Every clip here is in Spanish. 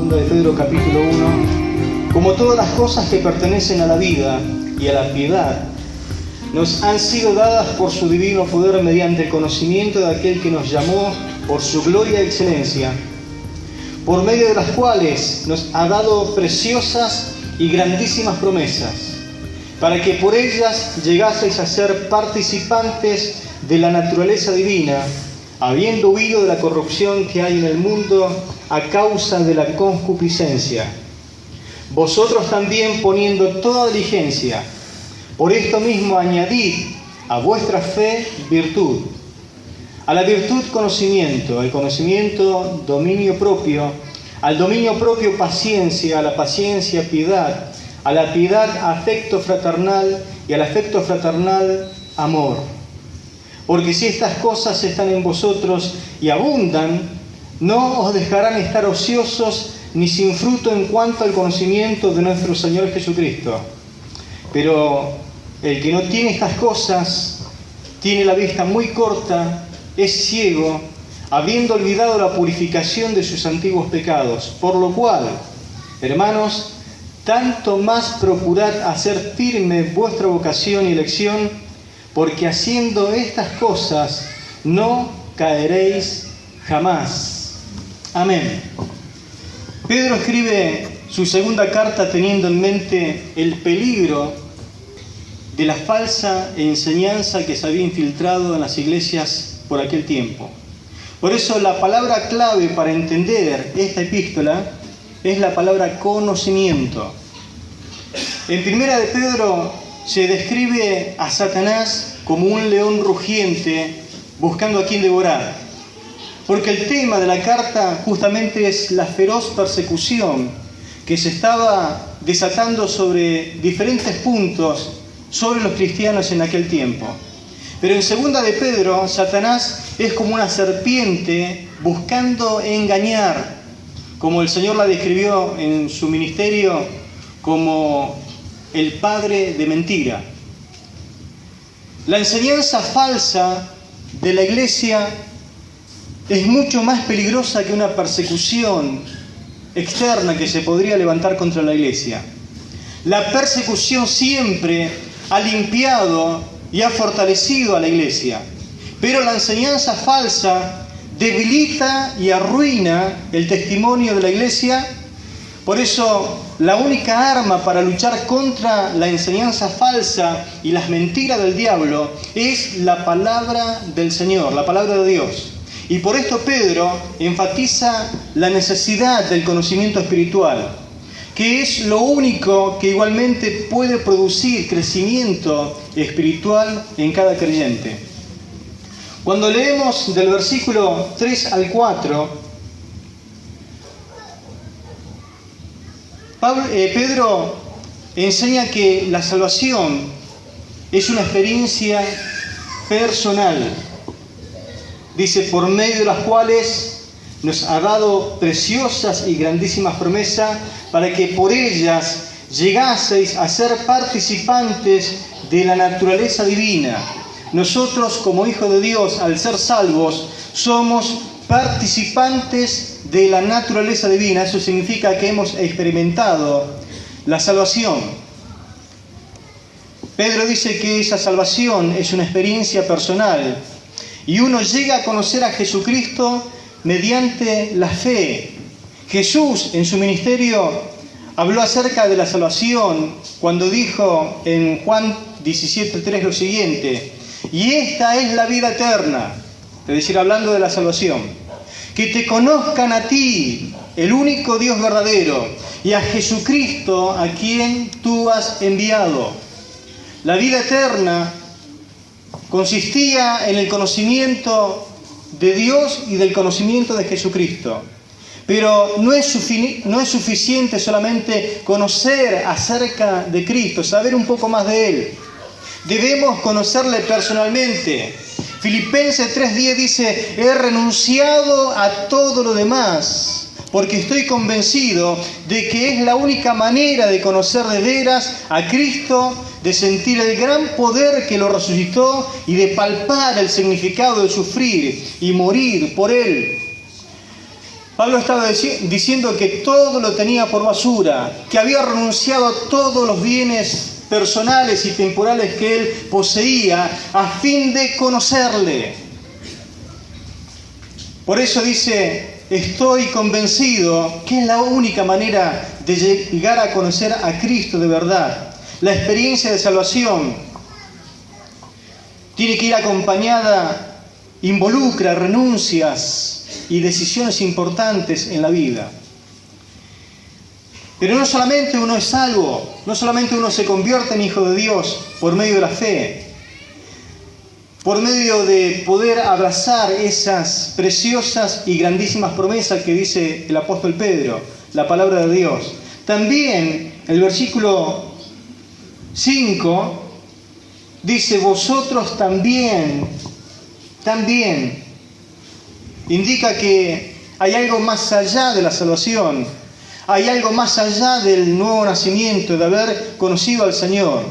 Segunda de Pedro capítulo 1, como todas las cosas que pertenecen a la vida y a la piedad, nos han sido dadas por su divino poder mediante el conocimiento de aquel que nos llamó por su gloria y excelencia, por medio de las cuales nos ha dado preciosas y grandísimas promesas, para que por ellas llegaseis a ser participantes de la naturaleza divina, habiendo huido de la corrupción que hay en el mundo a causa de la concupiscencia. Vosotros también, poniendo toda diligencia, por esto mismo añadid a vuestra fe virtud, a la virtud conocimiento, al conocimiento dominio propio, al dominio propio paciencia, a la paciencia piedad, a la piedad afecto fraternal y al afecto fraternal amor. Porque si estas cosas están en vosotros y abundan, no os dejarán estar ociosos ni sin fruto en cuanto al conocimiento de nuestro Señor Jesucristo. Pero el que no tiene estas cosas tiene la vista muy corta, es ciego, habiendo olvidado la purificación de sus antiguos pecados. Por lo cual, hermanos, tanto más procurad hacer firme vuestra vocación y elección, porque haciendo estas cosas no caeréis jamás. Amén. Pedro escribe su segunda carta teniendo en mente el peligro de la falsa enseñanza que se había infiltrado en las iglesias por aquel tiempo. Por eso la palabra clave para entender esta epístola es la palabra conocimiento. En Primera de Pedro se describe a Satanás como un león rugiente buscando a quien devorar. Porque el tema de la carta justamente es la feroz persecución que se estaba desatando sobre diferentes puntos sobre los cristianos en aquel tiempo. Pero en Segunda de Pedro, Satanás es como una serpiente buscando engañar, como el Señor la describió en su ministerio como el padre de mentira. La enseñanza falsa de la iglesia es mucho más peligrosa que una persecución externa que se podría levantar contra la iglesia. La persecución siempre ha limpiado y ha fortalecido a la iglesia, pero la enseñanza falsa debilita y arruina el testimonio de la iglesia. Por eso, la única arma para luchar contra la enseñanza falsa y las mentiras del diablo es la palabra del Señor, la palabra de Dios. Y por esto Pedro enfatiza la necesidad del conocimiento espiritual, que es lo único que igualmente puede producir crecimiento espiritual en cada creyente. Cuando leemos del versículo 3 al 4, Pedro enseña que la salvación es una experiencia personal. Dice, por medio de las cuales nos ha dado preciosas y grandísimas promesas para que por ellas llegaseis a ser participantes de la naturaleza divina. Nosotros, como hijos de Dios, al ser salvos, somos participantes de la naturaleza divina. Eso significa que hemos experimentado la salvación. Pedro dice que esa salvación es una experiencia personal y uno llega a conocer a Jesucristo mediante la fe. Jesús en su ministerio habló acerca de la salvación cuando dijo en Juan 17:3 lo siguiente: y esta es la vida eterna, es decir, hablando de la salvación, que te conozcan a ti, el único Dios verdadero, y a Jesucristo a quien tú has enviado. La vida eterna consistía en el conocimiento de Dios y del conocimiento de Jesucristo. Pero no es suficiente solamente conocer acerca de Cristo, saber un poco más de Él. Debemos conocerle personalmente. Filipenses 3:10 dice: he renunciado a todo lo demás, porque estoy convencido de que es la única manera de conocer de veras a Cristo, de sentir el gran poder que lo resucitó y de palpar el significado de sufrir y morir por Él. Pablo estaba diciendo que todo lo tenía por basura, que había renunciado a todos los bienes personales y temporales que él poseía a fin de conocerle. Por eso dice, estoy convencido que es la única manera de llegar a conocer a Cristo de verdad. La experiencia de salvación tiene que ir acompañada, involucra renuncias y decisiones importantes en la vida. Pero no solamente uno es salvo, no solamente uno se convierte en hijo de Dios por medio de la fe, por medio de poder abrazar esas preciosas y grandísimas promesas que dice el apóstol Pedro, la palabra de Dios. También el versículo 5 dice, vosotros también, indica que hay algo más allá de la salvación, hay algo más allá del nuevo nacimiento, de haber conocido al Señor.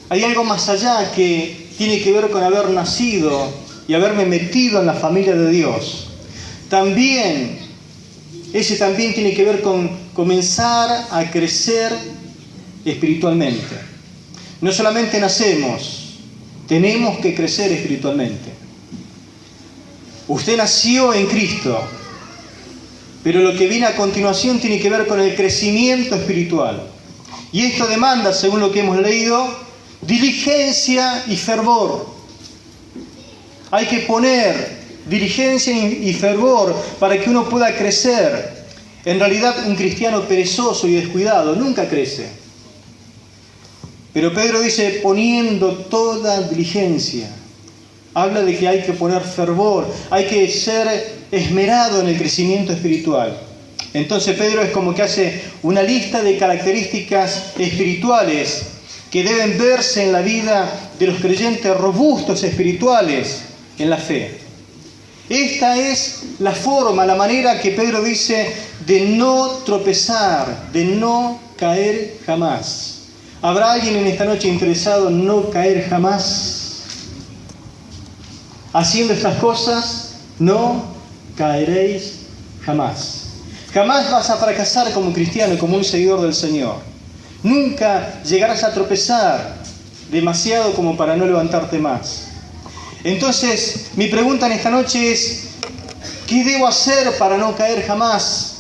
Hay algo más allá que tiene que ver con haber nacido y haberme metido en la familia de Dios. Ese también tiene que ver con comenzar a crecer espiritualmente. No solamente nacemos, tenemos que crecer espiritualmente. Usted nació en Cristo, pero lo que viene a continuación tiene que ver con el crecimiento espiritual. Y esto demanda, según lo que hemos leído, diligencia y fervor. Hay que poner diligencia y fervor para que uno pueda crecer. En realidad, un cristiano perezoso y descuidado nunca crece. Pero Pedro dice, poniendo toda diligencia. Habla de que hay que poner fervor, hay que ser esmerado en el crecimiento espiritual. Entonces Pedro es como que hace una lista de características espirituales que deben verse en la vida de los creyentes robustos espirituales en la fe. Esta es la forma, la manera que Pedro dice de no tropezar, de no caer jamás. ¿Habrá alguien en esta noche interesado en no caer jamás? Haciendo estas cosas, no caeréis jamás. Jamás vas a fracasar como cristiano y como un seguidor del Señor. Nunca llegarás a tropezar demasiado como para no levantarte más. Entonces, mi pregunta en esta noche es, ¿qué debo hacer para no caer jamás?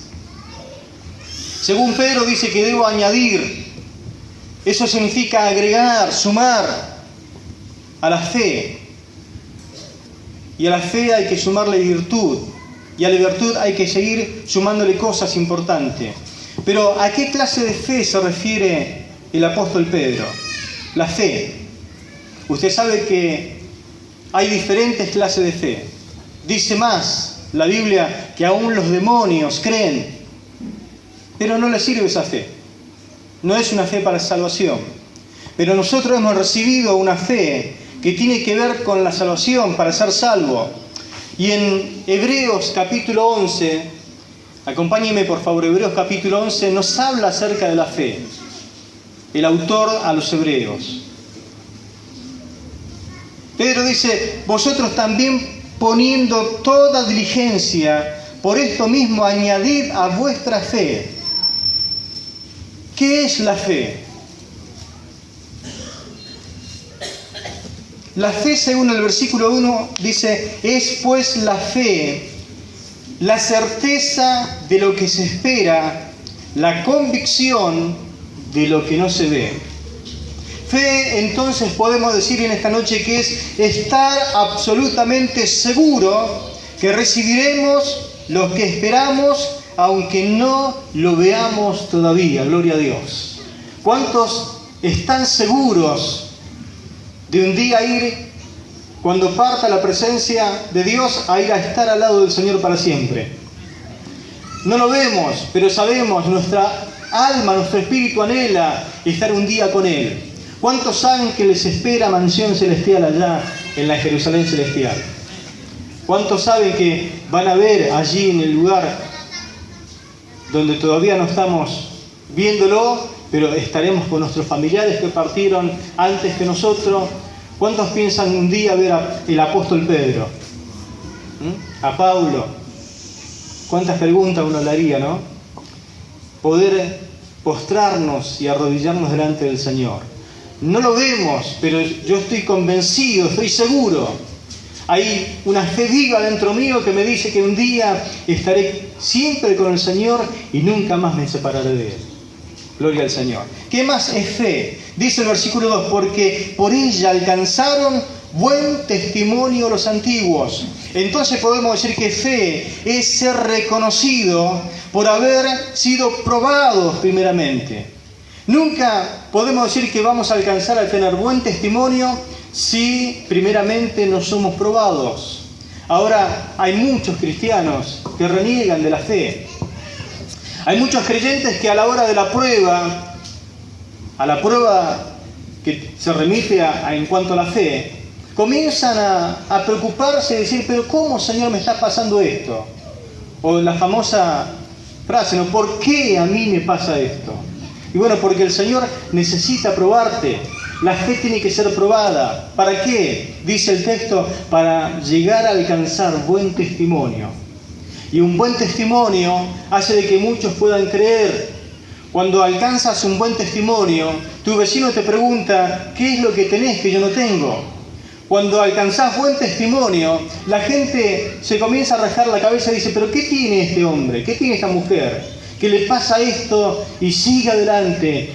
Según Pedro dice que debo añadir. Eso significa agregar, sumar a la fe. Y a la fe hay que sumarle virtud. Y a la virtud hay que seguir sumándole cosas importantes. Pero ¿a qué clase de fe se refiere el apóstol Pedro? La fe. Usted sabe que hay diferentes clases de fe. Dice más la Biblia que aún los demonios creen. Pero no les sirve esa fe. No es una fe para salvación. Pero nosotros hemos recibido una fe que tiene que ver con la salvación para ser salvo. Y en Hebreos capítulo 11, acompáñenme por favor, Hebreos capítulo 11 nos habla acerca de la fe. El autor a los hebreos. Pedro dice, vosotros también poniendo toda diligencia, por esto mismo añadid a vuestra fe. ¿Qué es la fe? La fe, según el versículo 1, dice, es pues la fe, la certeza de lo que se espera, la convicción de lo que no se ve. Fe, entonces, podemos decir en esta noche que es estar absolutamente seguro que recibiremos lo que esperamos, aunque no lo veamos todavía. Gloria a Dios. ¿Cuántos están seguros de un día ir, cuando parta la presencia de Dios, a ir a estar al lado del Señor para siempre? No lo vemos, pero sabemos, nuestra alma, nuestro espíritu anhela estar un día con Él. ¿Cuántos saben que les espera mansión celestial allá en la Jerusalén celestial? ¿Cuántos saben que van a ver allí en el lugar donde todavía no estamos viéndolo, pero estaremos con nuestros familiares que partieron antes que nosotros? ¿Cuántos piensan un día ver al apóstol Pedro? A Pablo. cuántas preguntas uno le haría, ¿no? Poder postrarnos y arrodillarnos delante del Señor. No lo vemos, pero yo estoy convencido, estoy seguro. Hay una fe viva dentro mío que me dice que un día estaré siempre con el Señor y nunca más me separaré de Él. Gloria al Señor. ¿Qué más es fe? Dice el versículo 2, porque por ella alcanzaron buen testimonio los antiguos. Entonces podemos decir que fe es ser reconocido por haber sido probados primeramente. Nunca podemos decir que vamos a alcanzar a tener buen testimonio si primeramente no somos probados. Ahora, hay muchos cristianos que reniegan de la fe. Hay muchos creyentes que a la hora de la prueba, a la prueba que se remite en cuanto a la fe, comienzan a preocuparse y decir, pero ¿cómo, Señor, me está pasando esto? O la famosa frase, ¿no? ¿Por qué a mí me pasa esto? Y bueno, porque el Señor necesita probarte. La fe tiene que ser probada. ¿Para qué? Dice el texto, para llegar a alcanzar buen testimonio. Y un buen testimonio hace de que muchos puedan creer. Cuando alcanzas un buen testimonio, tu vecino te pregunta, ¿qué es lo que tenés que yo no tengo? Cuando alcanzás buen testimonio, la gente se comienza a rascar la cabeza y dice, ¿pero qué tiene este hombre? ¿Qué tiene esta mujer? Que le pasa esto y sigue adelante,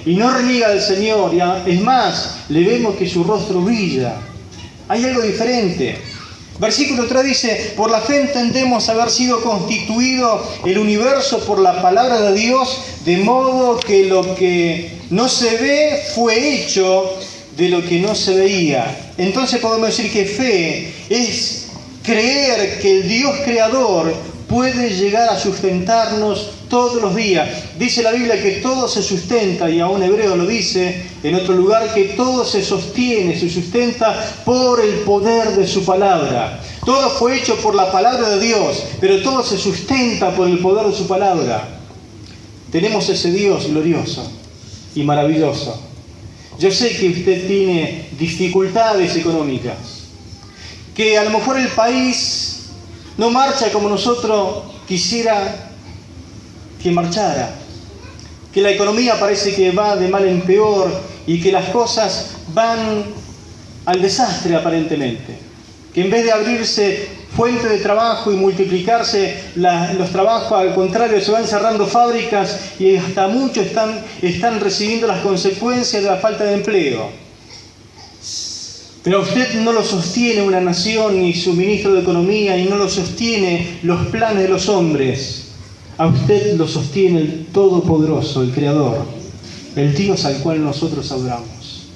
y no reniega del Señor. Y es más, le vemos que su rostro brilla. Hay algo diferente. Versículo 3 dice, por la fe entendemos haber sido constituido el universo por la palabra de Dios, de modo que lo que no se ve fue hecho de lo que no se veía. Entonces podemos decir que fe es creer que el Dios creador puede llegar a sustentarnos todos los días. Dice la Biblia que todo se sustenta, y aún Hebreo lo dice en otro lugar, que todo se sostiene, se sustenta por el poder de su palabra. Todo fue hecho por la palabra de Dios, pero todo se sustenta por el poder de su palabra. Tenemos ese Dios glorioso y maravilloso. Yo sé que usted tiene dificultades económicas, que a lo mejor el país no marcha como nosotros quisiera que marchara, que la economía parece que va de mal en peor y que las cosas van al desastre aparentemente, que en vez de abrirse fuente de trabajo y multiplicarse los trabajos, al contrario, se van cerrando fábricas y hasta muchos están recibiendo las consecuencias de la falta de empleo. Pero a usted no lo sostiene una nación ni su ministro de Economía, y no lo sostiene los planes de los hombres. A usted lo sostiene el Todopoderoso, el Creador, el Dios al cual nosotros adoramos.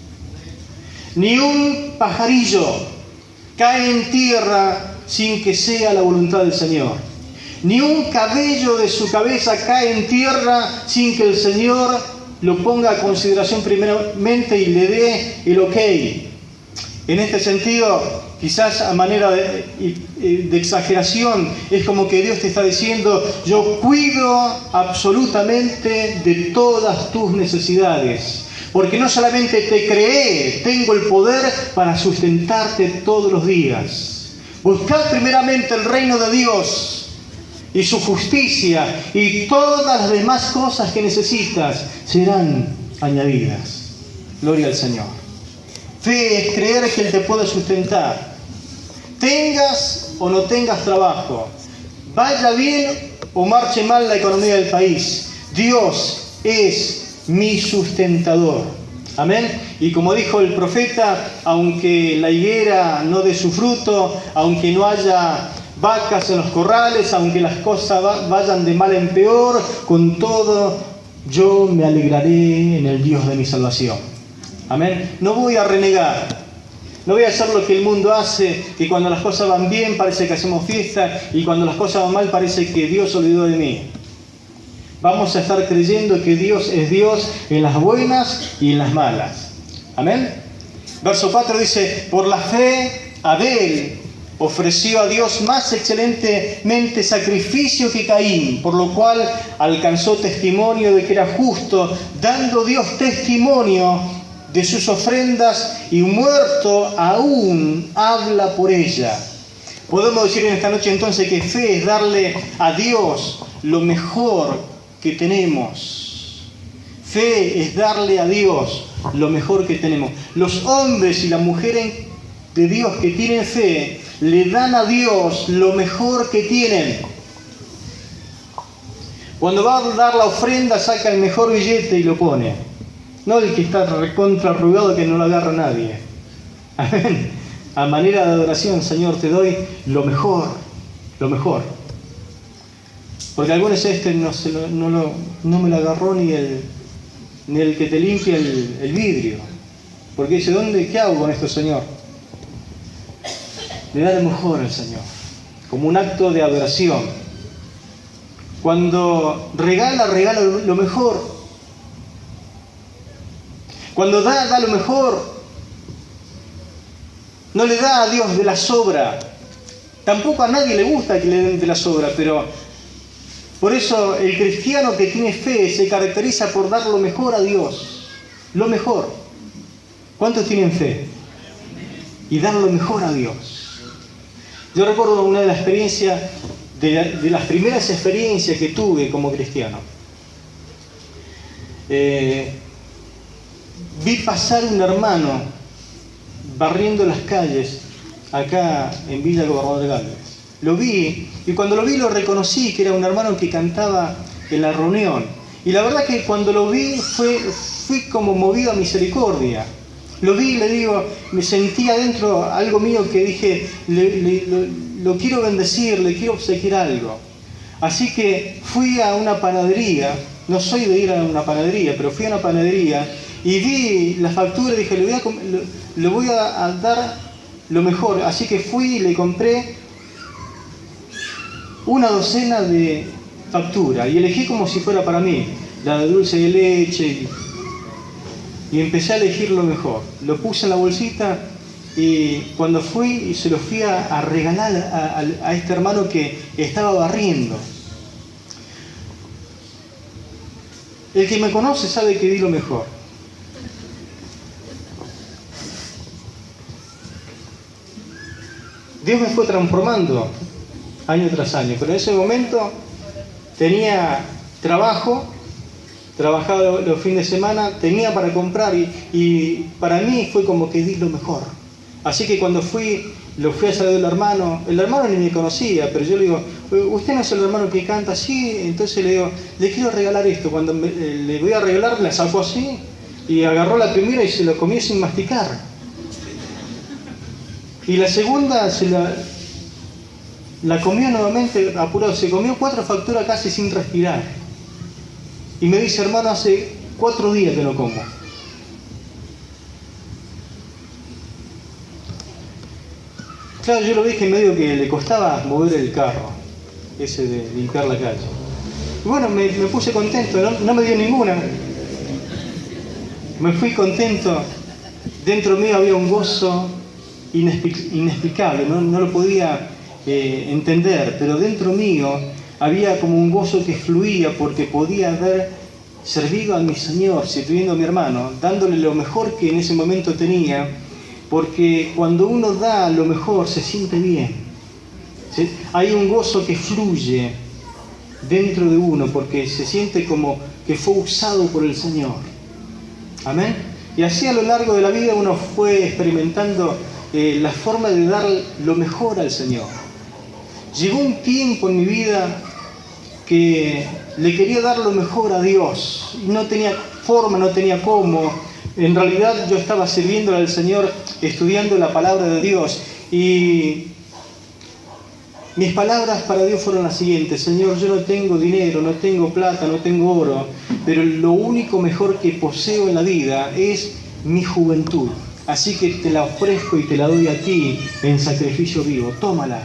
Ni un pajarillo cae en tierra sin que sea la voluntad del Señor. Ni un cabello de su cabeza cae en tierra sin que el Señor lo ponga a consideración primeramente y le dé el ok. En este sentido, quizás a manera de exageración, es como que Dios te está diciendo, yo cuido absolutamente de todas tus necesidades, porque no solamente te creé, tengo el poder para sustentarte todos los días. Buscad primeramente el reino de Dios y su justicia, y todas las demás cosas que necesitas serán añadidas. Gloria al Señor. Fe es creer que Él te puede sustentar. Tengas o no tengas trabajo, vaya bien o marche mal la economía del país, Dios es mi sustentador. Amén. Y como dijo el profeta, aunque la higuera no dé su fruto, aunque no haya vacas en los corrales, aunque las cosas vayan de mal en peor, con todo yo me alegraré en el Dios de mi salvación. Amén. No voy a renegar. No voy a hacer lo que el mundo hace, que cuando las cosas van bien parece que hacemos fiesta, y cuando las cosas van mal parece que Dios se olvidó de mí. Vamos a estar creyendo que Dios es Dios en las buenas y en las malas. Amén. Verso 4 dice, por la fe Abel ofreció a Dios más excelentemente sacrificio que Caín, por lo cual alcanzó testimonio de que era justo, dando Dios testimonio de sus ofrendas, y muerto aún habla por ella. Podemos decir en esta noche entonces que fe es darle a Dios lo mejor que tenemos. Fe es darle a Dios lo mejor que tenemos. Los hombres y las mujeres de Dios que tienen fe le dan a Dios lo mejor que tienen. Cuando va a dar la ofrenda saca el mejor billete y lo pone. No el que está recontra arrugado que no lo agarra nadie. Amén. A manera de adoración, Señor, te doy lo mejor, lo mejor. Porque algunos no me lo agarró ni el que te limpia el vidrio. Porque dice, ¿qué hago con esto, Señor? Le da lo mejor al Señor, como un acto de adoración. Cuando regala lo mejor. Cuando da lo mejor. No le da a Dios de la sobra. Tampoco a nadie le gusta que le den de la sobra, pero por eso el cristiano que tiene fe se caracteriza por dar lo mejor a Dios. Lo mejor. ¿Cuántos tienen fe? Y dar lo mejor a Dios. Yo recuerdo una de las experiencias, de las primeras experiencias que tuve como cristiano. Vi pasar un hermano barriendo las calles acá en Villa Gobernador Galvez. Lo vi, y cuando lo vi lo reconocí que era un hermano que cantaba en la reunión. Y la verdad que cuando lo vi fui como movido a misericordia. Lo vi y le digo, me sentí adentro algo mío que dije, lo quiero bendecir, le quiero obsequiar algo. Así que fui a una panadería, no soy de ir a una panadería, pero fui a una panadería y vi la factura y dije, le voy a dar lo mejor. Así que fui y le compré una docena de facturas y elegí como si fuera para mí, la de dulce de leche y empecé a elegir lo mejor. Lo puse en la bolsita y cuando fui y se lo fui a regalar a este hermano que estaba barriendo. El que me conoce sabe que di lo mejor. Dios me fue transformando año tras año, pero en ese momento tenía trabajo, trabajaba los fines de semana, tenía para comprar y para mí fue como que di lo mejor. Así que cuando lo fui a saludar al hermano, el hermano ni me conocía, pero yo le digo, ¿usted no es el hermano que canta? Sí, entonces le digo, le quiero regalar esto. Cuando le voy a regalar, la sacó así y agarró la primera y se lo comió sin masticar. Y la segunda la comió nuevamente apurado, se comió 4 facturas casi sin respirar. Y me dice, hermano, hace 4 días que no como. Claro, yo lo dije medio que le costaba mover el carro, ese de limpiar la calle. Y bueno, me puse contento, no me dio ninguna. Me fui contento, dentro mío había un gozo inexplicable, no lo podía entender, pero dentro mío había como un gozo que fluía porque podía haber servido a mi Señor, sirviendo a mi hermano, dándole lo mejor que en ese momento tenía, porque cuando uno da lo mejor se siente bien. ¿Sí? Hay un gozo que fluye dentro de uno porque se siente como que fue usado por el Señor. Amén. Y así a lo largo de la vida uno fue experimentando la forma de dar lo mejor al Señor. Llegó un tiempo en mi vida que le quería dar lo mejor a Dios. No tenía forma, no tenía cómo. En realidad yo estaba sirviéndole al Señor, estudiando la palabra de Dios. Y mis palabras para Dios fueron las siguientes: Señor, yo no tengo dinero, no tengo plata, no tengo oro, pero lo único mejor que poseo en la vida es mi juventud. Así que te la ofrezco y te la doy a ti en sacrificio vivo. Tómala.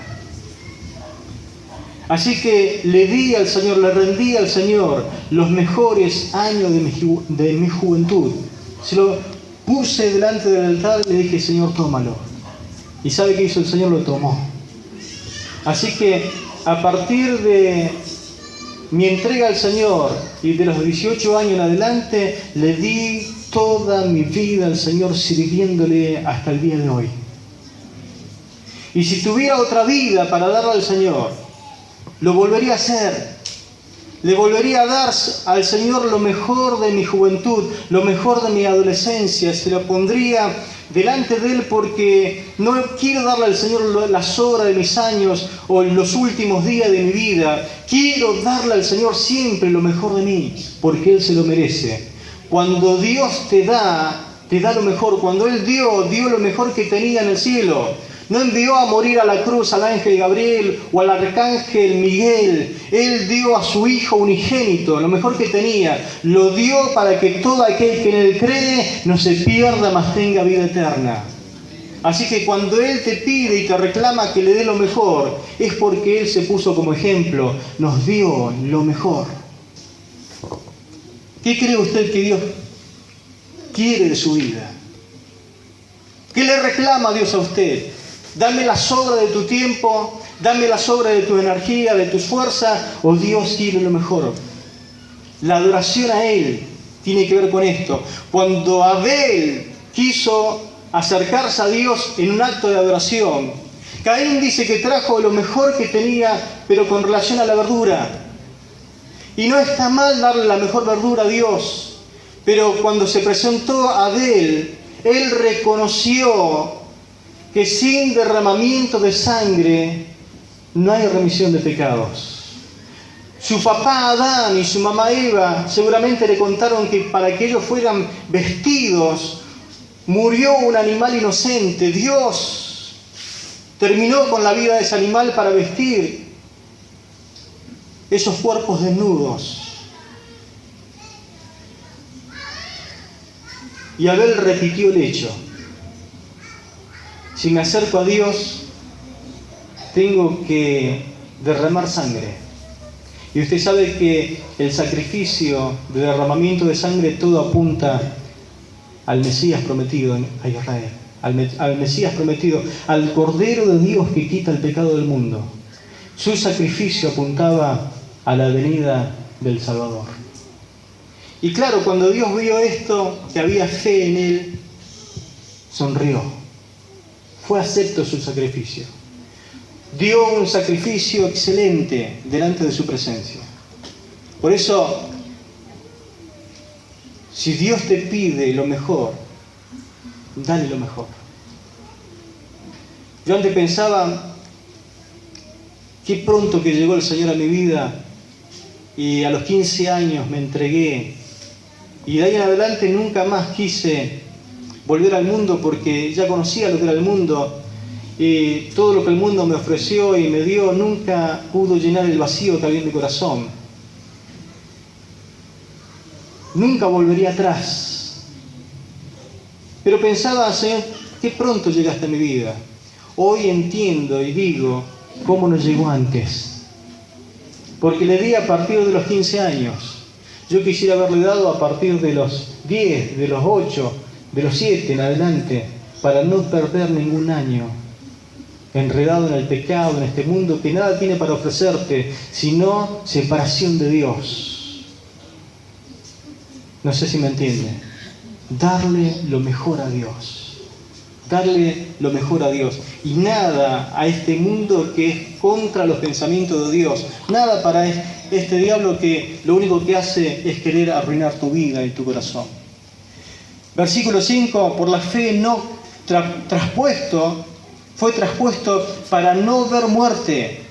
Así que le di al Señor, le rendí al Señor los mejores años de mi juventud. Se lo puse delante del altar y le dije, Señor, tómalo. ¿Y sabe qué hizo el Señor? Lo tomó. Así que a partir de mi entrega al Señor y de los 18 años en adelante, le di toda mi vida al Señor sirviéndole hasta el día de hoy. Y si tuviera otra vida para darle al Señor, lo volvería a hacer. Le volvería a dar al Señor lo mejor de mi juventud, lo mejor de mi adolescencia. Se lo pondría delante de Él porque no quiero darle al Señor la sobra de mis años o los últimos días de mi vida. Quiero darle al Señor siempre lo mejor de mí, porque Él se lo merece. Cuando Dios te da lo mejor. Cuando Él dio lo mejor que tenía en el cielo. No envió a morir a la cruz al ángel Gabriel o al arcángel Miguel. Él dio a su Hijo unigénito, lo mejor que tenía. Lo dio para que todo aquel que en Él cree no se pierda, mas tenga vida eterna. Así que cuando Él te pide y te reclama que le dé lo mejor, es porque Él se puso como ejemplo. Nos dio lo mejor. ¿Qué cree usted que Dios quiere de su vida? ¿Qué le reclama Dios a usted? Dame la sobra de tu tiempo, dame la sobra de tu energía, de tus fuerzas, o Dios quiere lo mejor. La adoración a Él tiene que ver con esto. Cuando Abel quiso acercarse a Dios en un acto de adoración, Caín dice que trajo lo mejor que tenía, pero con relación a la verdura. Y no está mal darle la mejor verdura a Dios, pero cuando se presentó a Abel, él reconoció que sin derramamiento de sangre no hay remisión de pecados. Su papá Adán y su mamá Eva seguramente le contaron que para que ellos fueran vestidos murió un animal inocente. Dios terminó con la vida de ese animal para vestir esos cuerpos desnudos. Y Abel repitió el hecho. Si me acerco a Dios, tengo que derramar sangre. Y usted sabe que el sacrificio de derramamiento de sangre todo apunta al Mesías prometido a Israel. Al Mesías prometido, al Cordero de Dios que quita el pecado del mundo. Su sacrificio apuntaba a la venida del Salvador. Y claro, cuando Dios vio esto, que había fe en Él, sonrió. Fue acepto su sacrificio. Dio un sacrificio excelente delante de su presencia. Por eso, si Dios te pide lo mejor, dale lo mejor. Yo antes pensaba, qué pronto que llegó el Señor a mi vida, y a los 15 años me entregué, y de ahí en adelante nunca más quise volver al mundo porque ya conocía lo que era el mundo, y todo lo que el mundo me ofreció y me dio nunca pudo llenar el vacío que había en mi corazón. Nunca volvería atrás. Pero pensaba, Señor, qué pronto llegaste a mi vida. Hoy entiendo y digo cómo no llegó antes. Porque le di a partir de los 15 años. Yo quisiera haberle dado a partir de los 10, de los 8, de los 7 en adelante, para no perder ningún año enredado en el pecado, en este mundo que nada tiene para ofrecerte, sino separación de Dios. No sé si me entiende. Darle lo mejor a Dios. Darle lo mejor a Dios. Y nada a este mundo que es contra los pensamientos de Dios. Nada para este diablo que lo único que hace es querer arruinar tu vida y tu corazón. Versículo 5, por la fe no fue traspuesto para no ver muerte,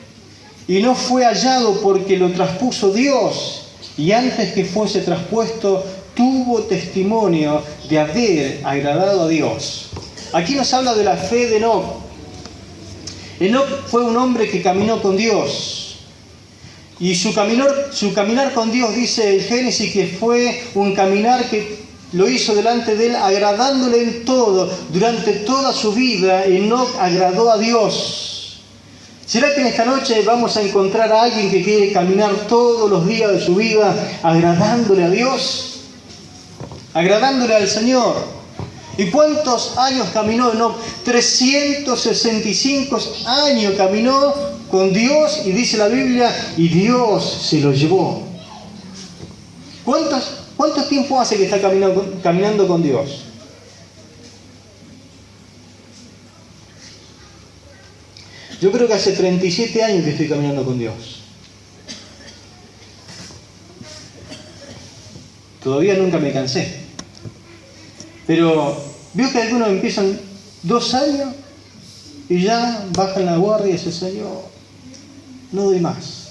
y no fue hallado porque lo traspuso Dios, y antes que fuese traspuesto tuvo testimonio de haber agradado a Dios. Aquí nos habla de la fe de Enoc. Enoc fue un hombre que caminó con Dios. Y su caminar con Dios, dice el Génesis, que fue un caminar que lo hizo delante de Él, agradándole en todo. Durante toda su vida, Enoc agradó a Dios. ¿Será que en esta noche vamos a encontrar a alguien que quiere caminar todos los días de su vida agradándole a Dios? Agradándole al Señor. ¿Y cuántos años caminó Enoc? 365 años caminó con Dios, y dice la Biblia, y Dios se lo llevó. ¿Cuánto tiempo hace que está caminando con Dios? Yo creo que hace 37 años que estoy caminando con Dios. Todavía nunca me cansé. Pero veo que algunos empiezan 2 años y ya bajan la guardia y dicen, Señor, no doy más.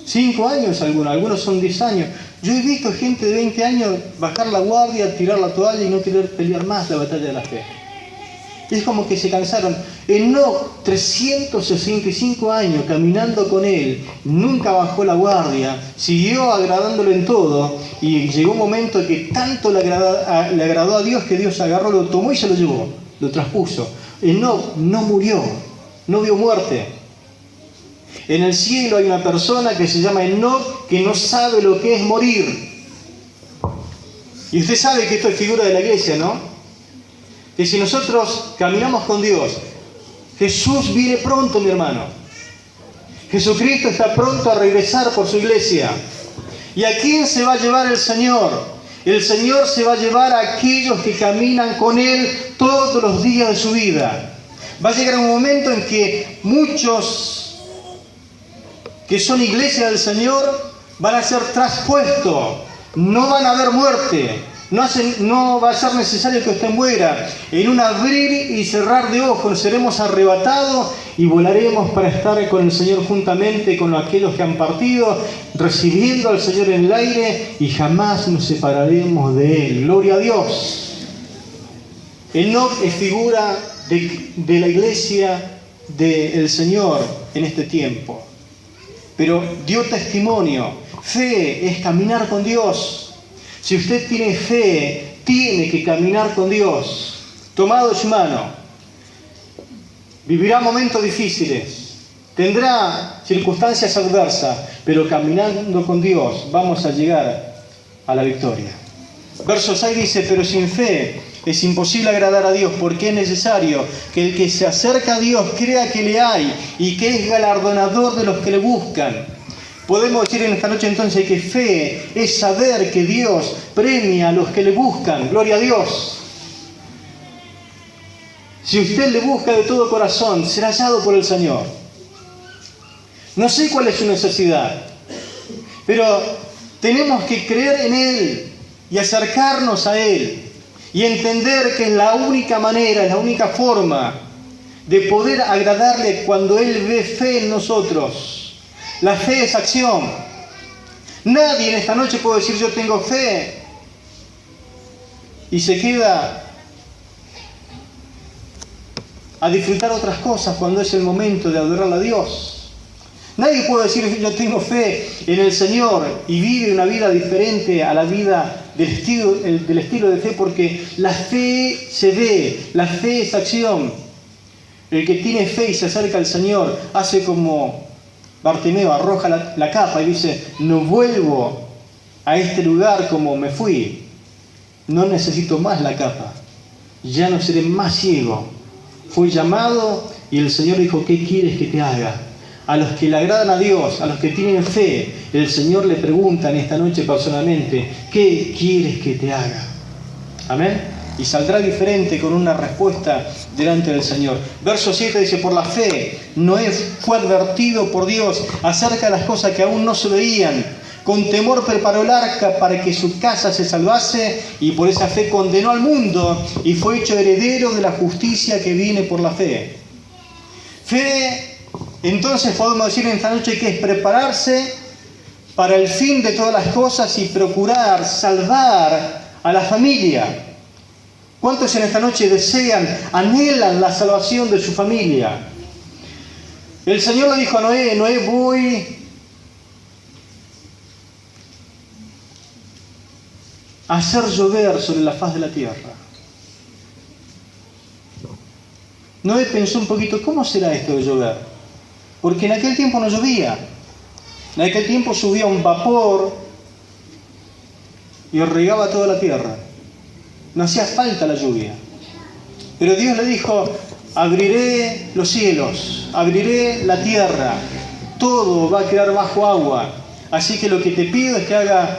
5 años algunos son 10 años. Yo he visto gente de 20 años bajar la guardia, tirar la toalla y no querer pelear más la batalla de la fe. Es como que se cansaron. Enoc, 365 años caminando con él, nunca bajó la guardia, siguió agradándolo en todo, y llegó un momento que tanto le agradó a Dios que Dios agarró, lo tomó y se lo llevó, lo traspuso. Enoc no murió, no vio muerte. En el cielo hay una persona que se llama Enoc que no sabe lo que es morir. Y usted sabe que esto es figura de la iglesia, ¿no? Que si nosotros caminamos con Dios, Jesús viene pronto, mi hermano. Jesucristo está pronto a regresar por su iglesia. ¿Y a quién se va a llevar el Señor? El Señor se va a llevar a aquellos que caminan con Él todos los días de su vida. Va a llegar un momento en que muchos que son iglesia del Señor van a ser traspuestos. No van a haber muerte. No va a ser necesario que usted muera. En un abrir y cerrar de ojos seremos arrebatados y volaremos para estar con el Señor juntamente con aquellos que han partido, recibiendo al Señor en el aire, y jamás nos separaremos de Él. Gloria a Dios. Enoc es figura de la iglesia del Señor en este tiempo. Pero dio testimonio. Fe es caminar con Dios. Si usted tiene fe, tiene que caminar con Dios, tomado de su mano. Vivirá momentos difíciles, tendrá circunstancias adversas, pero caminando con Dios vamos a llegar a la victoria. Verso 6 dice, pero sin fe es imposible agradar a Dios, porque es necesario que el que se acerca a Dios crea que le hay y que es galardonador de los que le buscan. Podemos decir en esta noche entonces que fe es saber que Dios premia a los que le buscan. Gloria a Dios. Si usted le busca de todo corazón, será hallado por el Señor. No sé cuál es su necesidad, pero tenemos que creer en Él y acercarnos a Él y entender que es la única manera, es la única forma de poder agradarle cuando Él ve fe en nosotros. La fe es acción. Nadie en esta noche puede decir yo tengo fe y se queda a disfrutar otras cosas cuando es el momento de adorar a Dios. Nadie puede decir yo tengo fe en el Señor y vive una vida diferente a la vida del estilo de fe, porque la fe se ve, la fe es acción. El que tiene fe y se acerca al Señor hace como Bartimeo, arroja la capa y dice, no vuelvo a este lugar como me fui, no necesito más la capa, ya no seré más ciego. Fui llamado y el Señor dijo, ¿qué quieres que te haga? A los que le agradan a Dios, a los que tienen fe, el Señor le pregunta en esta noche personalmente, ¿qué quieres que te haga? Amén. Y saldrá diferente con una respuesta delante del Señor. Verso 7 dice, por la fe Noé fue advertido por Dios acerca de las cosas que aún no se veían. Con temor preparó el arca para que su casa se salvase, y por esa fe condenó al mundo y fue hecho heredero de la justicia que viene por la fe. Fe, entonces podemos decir en esta noche que es prepararse para el fin de todas las cosas y procurar salvar a la familia. ¿Cuántos en esta noche desean, anhelan la salvación de su familia? El Señor le dijo a Noé, Noé, voy a hacer llover sobre la faz de la tierra. Noé pensó un poquito, ¿cómo será esto de llover? Porque en aquel tiempo no llovía. En aquel tiempo subía un vapor y regaba toda la tierra. No hacía falta la lluvia. Pero Dios le dijo, abriré los cielos, abriré la tierra, todo va a quedar bajo agua. Así que lo que te pido es que haga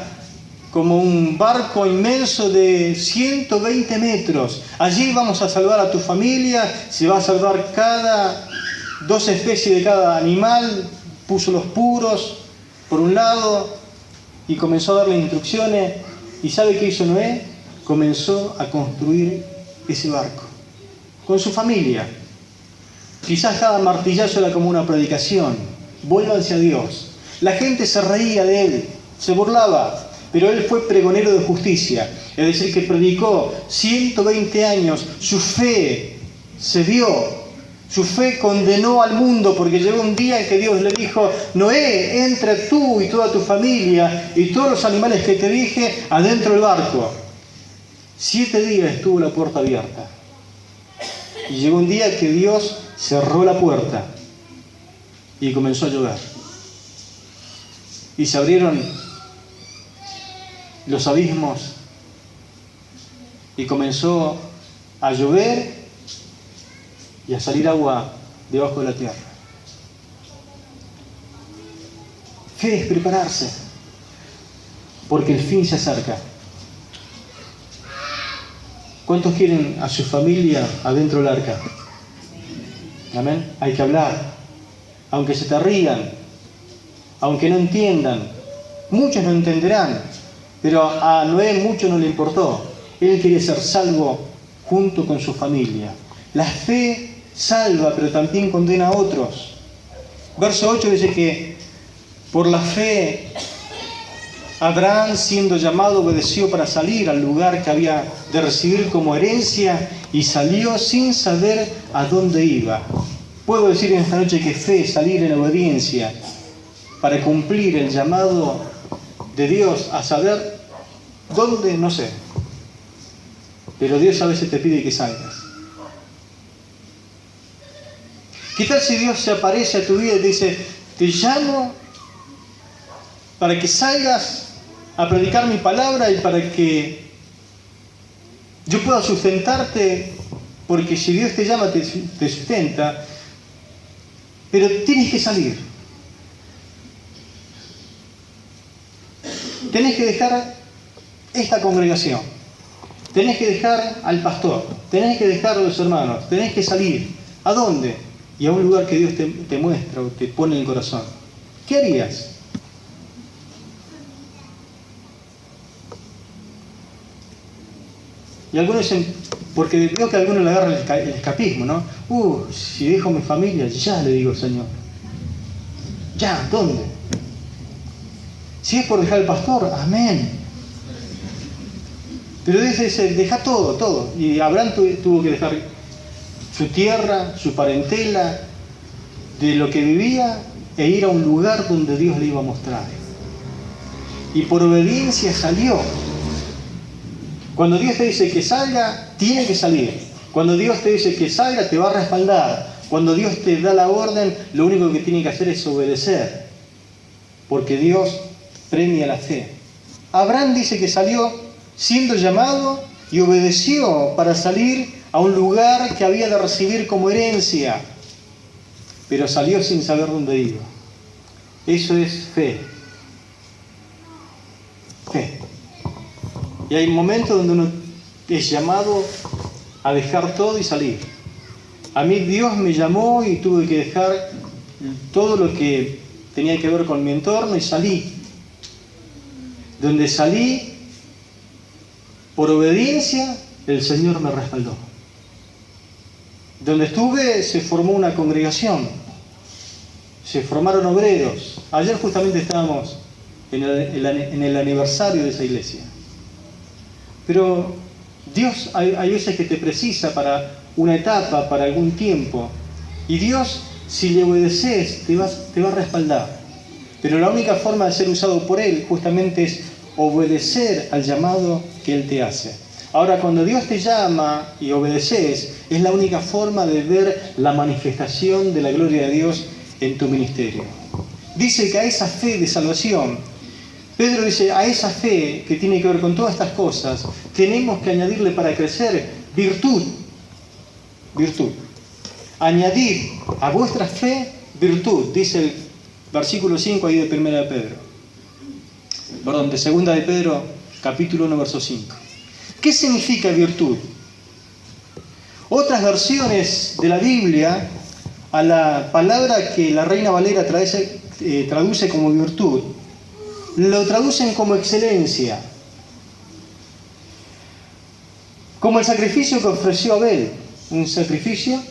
como un barco inmenso de 120 metros. Allí vamos a salvar a tu familia, se va a salvar cada 2 especies de cada animal, puso los puros por un lado y comenzó a darle instrucciones. ¿Y sabe qué hizo Noé? Comenzó a construir ese barco con su familia. Quizás cada martillazo era como una predicación: vuélvanse a Dios. La gente se reía de él, se burlaba, pero él fue pregonero de justicia, es decir, que predicó 120 años. Su fe se vio, su fe condenó al mundo, porque llegó un día en que Dios le dijo: Noé, entra tú y toda tu familia y todos los animales que te dije adentro del barco. 7 días estuvo la puerta abierta. Y llegó un día que Dios cerró la puerta y comenzó a llover. Y se abrieron los abismos y comenzó a llover y a salir agua debajo de la tierra. Fe es prepararse, porque el fin se acerca. ¿Cuántos quieren a su familia adentro del arca? Amén. Hay que hablar, aunque se te rían, aunque no entiendan. Muchos no entenderán, pero a Noé mucho no le importó. Él quería ser salvo junto con su familia. La fe salva, pero también condena a otros. Verso 8 dice que por la fe Abraham, siendo llamado, obedeció para salir al lugar que había de recibir como herencia, y salió sin saber a dónde iba. Puedo decir en esta noche que fe es salir en obediencia para cumplir el llamado de Dios a saber dónde, no sé. Pero Dios a veces te pide que salgas. ¿Qué tal si Dios se aparece a tu vida y te dice: te llamo para que salgas a predicar mi palabra y para que yo pueda sustentarte? Porque si Dios te llama, te sustenta, pero tienes que salir. Tenés que dejar esta congregación, tenés que dejar al pastor, tenés que dejar a los hermanos, tenés que salir. ¿A dónde? Y a un lugar que Dios te muestra o te pone en el corazón. ¿Qué harías? Y algunos dicen, porque veo que a algunos le agarra el escapismo, ¿no? Si dejo mi familia, ya le digo, Señor. Ya, ¿dónde? Si es por dejar al pastor, amén. Pero dice, deja todo. Y Abraham tuvo que dejar su tierra, su parentela, de lo que vivía, e ir a un lugar donde Dios le iba a mostrar. Y por obediencia salió. Cuando Dios te dice que salga, tiene que salir. Cuando Dios te dice que salga, te va a respaldar. Cuando Dios te da la orden, lo único que tiene que hacer es obedecer. Porque Dios premia la fe. Abraham dice que salió siendo llamado y obedeció para salir a un lugar que había de recibir como herencia. Pero salió sin saber dónde iba. Eso es fe. Fe. Y hay momentos donde uno es llamado a dejar todo y salir. A mí Dios me llamó y tuve que dejar todo lo que tenía que ver con mi entorno y salí. Donde salí, por obediencia, el Señor me respaldó. Donde estuve, se formó una congregación. Se formaron obreros. Ayer justamente estábamos en el aniversario de esa iglesia. Pero Dios hay veces que te precisa para una etapa, para algún tiempo. Y Dios, si le obedeces, te va a respaldar. Pero la única forma de ser usado por Él justamente es obedecer al llamado que Él te hace. Ahora, cuando Dios te llama y obedeces, es la única forma de ver la manifestación de la gloria de Dios en tu ministerio. Dice que a esa fe de salvación, Pedro dice, a esa fe que tiene que ver con todas estas cosas, tenemos que añadirle para crecer virtud. Virtud. Añadid a vuestra fe virtud, dice el versículo 5 ahí de 1 de Pedro. Perdón, de 2 de Pedro, capítulo 1, verso 5. ¿Qué significa virtud? Otras versiones de la Biblia a la palabra que la Reina Valera traduce como virtud, lo traducen como excelencia, como el sacrificio que ofreció Abel, un sacrificio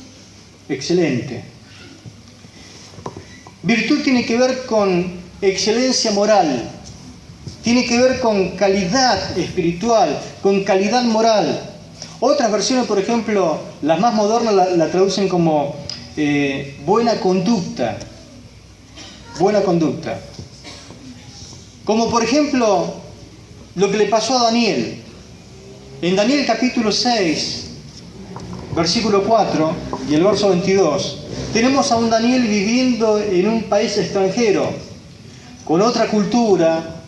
excelente. Virtud tiene que ver con excelencia moral, tiene que ver con calidad espiritual, con calidad moral. Otras versiones, por ejemplo, las más modernas la traducen como buena conducta. Buena conducta. Como por ejemplo, lo que le pasó a Daniel. En Daniel capítulo 6, versículo 4 y el verso 22, tenemos a un Daniel viviendo en un país extranjero, con otra cultura,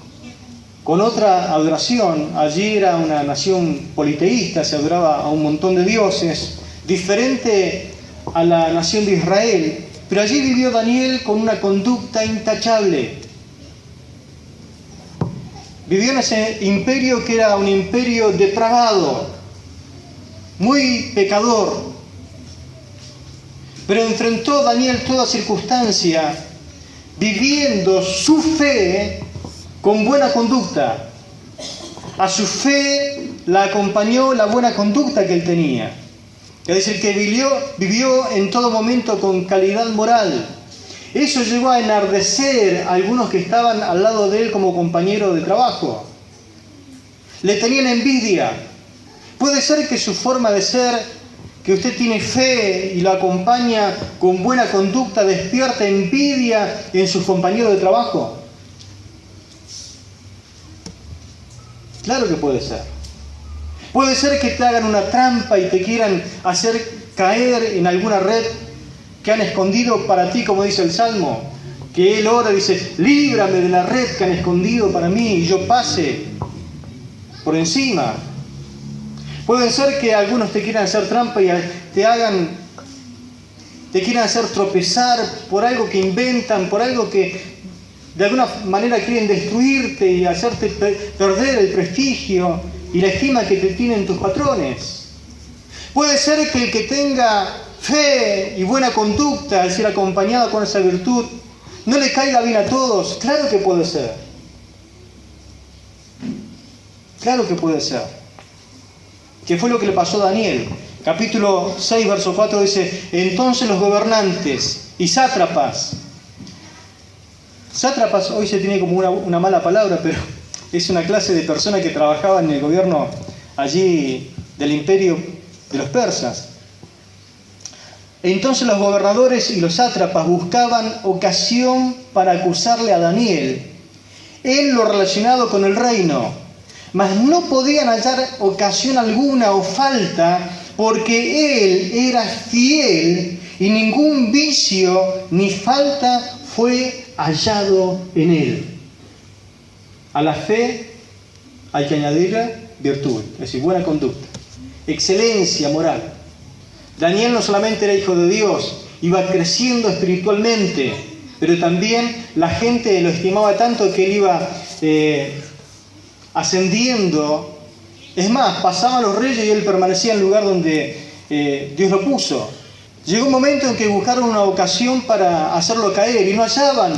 con otra adoración. Allí era una nación politeísta, se adoraba a un montón de dioses, diferente a la nación de Israel, pero allí vivió Daniel con una conducta intachable. Vivió en ese imperio que era un imperio depravado, muy pecador, pero enfrentó Daniel toda circunstancia, viviendo su fe con buena conducta. A su fe la acompañó la buena conducta que él tenía. Es decir, que vivió en todo momento con calidad moral. Eso llegó a enardecer a algunos que estaban al lado de él como compañero de trabajo. Le tenían envidia. Puede ser que su forma de ser, que usted tiene fe y lo acompaña con buena conducta, despierta envidia en sus compañeros de trabajo. Claro que puede ser. Puede ser que te hagan una trampa y te quieran hacer caer en alguna red que han escondido para ti, como dice el Salmo, que él ora y dice, líbrame de la red que han escondido para mí y yo pase por encima. Puede ser que algunos te quieran hacer trampa y te quieran hacer tropezar por algo que inventan, por algo que de alguna manera quieren destruirte y hacerte perder el prestigio y la estima que te tienen tus patrones. Puede ser que el que tenga fe y buena conducta, es decir, acompañada con esa virtud, no le caiga bien a todos. Claro que puede ser. Claro que puede ser. ¿Qué fue lo que le pasó a Daniel? Capítulo 6, verso 4 dice, entonces los gobernantes y sátrapas hoy se tiene como una mala palabra, pero es una clase de persona que trabajaba en el gobierno allí del imperio de los persas. Entonces los gobernadores y los sátrapas buscaban ocasión para acusarle a Daniel en lo relacionado con el reino, mas no podían hallar ocasión alguna o falta, porque él era fiel y ningún vicio ni falta fue hallado en él. A la fe hay que añadirle virtud, es decir, buena conducta, excelencia moral. Daniel no solamente era hijo de Dios, iba creciendo espiritualmente, pero también la gente lo estimaba tanto que él iba ascendiendo. Es más, pasaban los reyes y él permanecía en el lugar donde Dios lo puso. Llegó un momento en que buscaron una ocasión para hacerlo caer y no hallaban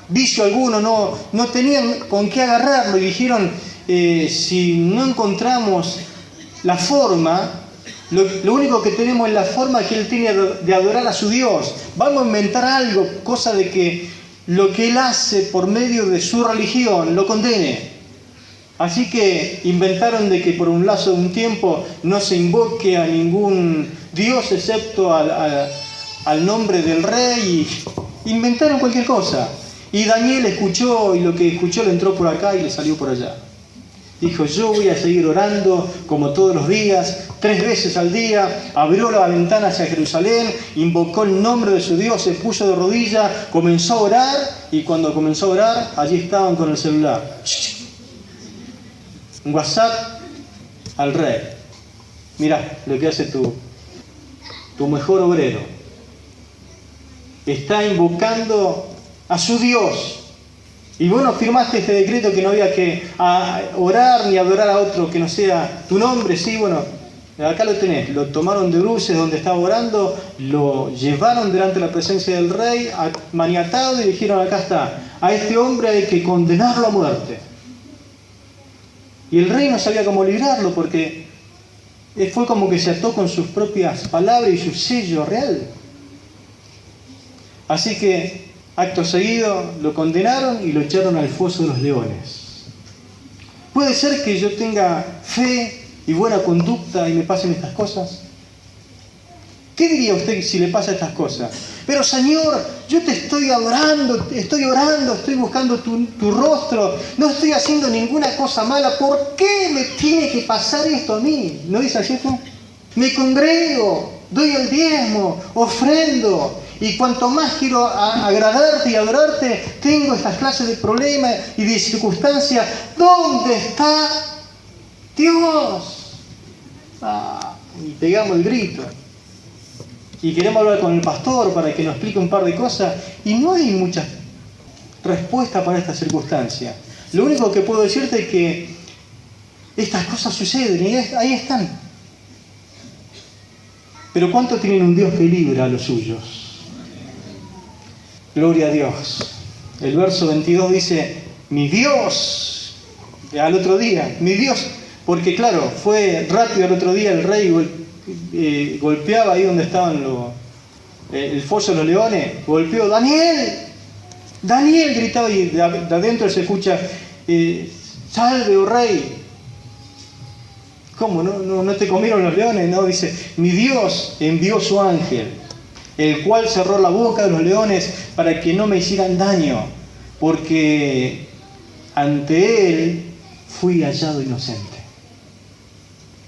vicio alguno, no tenían con qué agarrarlo y dijeron, si no encontramos la forma, lo único que tenemos es la forma que él tiene de adorar a su Dios. Vamos a inventar algo, cosa de que lo que él hace por medio de su religión lo condene. Así que inventaron de que por un lazo de un tiempo no se invoque a ningún Dios excepto al nombre del rey, y inventaron cualquier cosa. Y Daniel escuchó, y lo que escuchó le entró por acá y le salió por allá. Dijo, yo voy a seguir orando como todos los días, 3 veces al día. Abrió la ventana hacia Jerusalén, invocó el nombre de su Dios, se puso de rodillas, comenzó a orar, y cuando comenzó a orar, allí estaban con el celular. Un WhatsApp al rey. Mirá lo que hace tu mejor obrero. Está invocando a su Dios. Y vos no firmaste este decreto que no había que orar ni adorar a otro que no sea tu nombre. Sí, bueno, Acá lo tenés, lo tomaron de bruces donde estaba orando, lo llevaron delante de la presencia del rey, maniatado, y dijeron, acá está, a este hombre hay que condenarlo a muerte. Y el rey no sabía cómo librarlo porque fue como que se ató con sus propias palabras y su sello real. Así que, acto seguido, lo condenaron y lo echaron al foso de los leones. ¿Puede ser que yo tenga fe y buena conducta y me pasen estas cosas? ¿Qué diría usted si le pasa estas cosas? Pero Señor, yo te estoy adorando, estoy orando, estoy buscando tu rostro, no estoy haciendo ninguna cosa mala, ¿por qué me tiene que pasar esto a mí? ¿No dice así esto? Me congrego, doy el diezmo, ofrendo, y cuanto más quiero agradarte y adorarte, tengo estas clases de problemas y de circunstancias. ¿Dónde está Dios? Y pegamos el grito. Y queremos hablar con el pastor para que nos explique un par de cosas. Y no hay mucha respuesta para esta circunstancia. Lo único que puedo decirte es que estas cosas suceden y ahí están. Pero ¿cuánto tienen un Dios que libra a los suyos? Gloria a Dios. El verso 22 dice, mi Dios, al otro día, mi Dios, porque claro, fue rápido el otro día, el rey golpeaba ahí donde estaban el foso de los leones, golpeó, Daniel, Daniel, gritaba, y de adentro se escucha, salve, oh rey. ¿Cómo? ¿No te comieron los leones? No, dice, mi Dios envió su ángel, el cual cerró la boca de los leones para que no me hicieran daño, porque ante él fui hallado inocente.